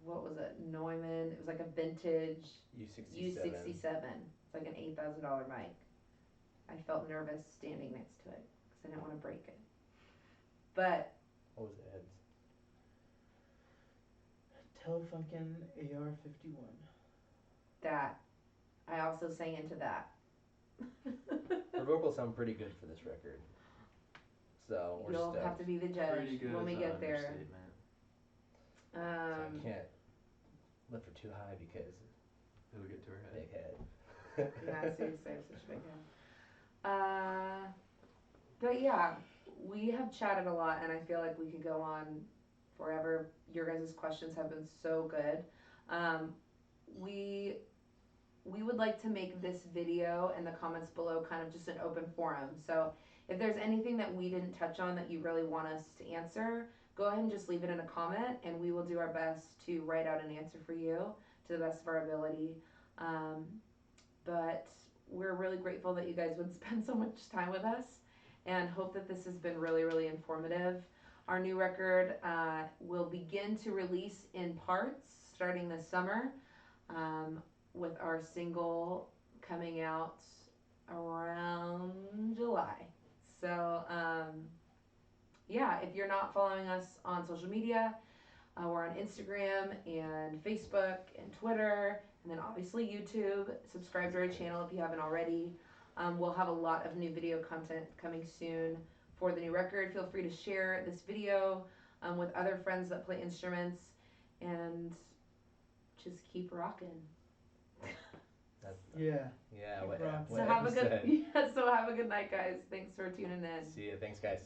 what was it, Neumann. It was like a vintage U67. It's like an $8,000 mic. I felt nervous standing next to it because I didn't want to break it. But what was the heads? Telefunken AR-51. That I also sang into that. Her vocals sound pretty good for this record. So we're You'll have to be the judge when we get there. So I can't lift her too high because it'll get to her head. Big head. Yeah, seriously, I have such a big head. But yeah, we have chatted a lot, and I feel like we could go on forever. Your guys' questions have been so good. We would like to make this video and the comments below kind of just an open forum. So if there's anything that we didn't touch on that you really want us to answer, go ahead and just leave it in a comment, and we will do our best to write out an answer for you to the best of our ability. But we're really grateful that you guys would spend so much time with us, and hope that this has been really, really informative. Our new record will begin to release in parts starting this summer, with our single coming out around July. So, yeah, if you're not following us on social media, we're on Instagram and Facebook and Twitter, and then obviously YouTube. Subscribe to our channel if you haven't already. We'll have a lot of new video content coming soon for the new record. Feel free to share this video with other friends that play instruments, and just keep rocking. Yeah. Yeah. Keep rocking. So have a good night, guys. Thanks for tuning in. See you. Thanks, guys.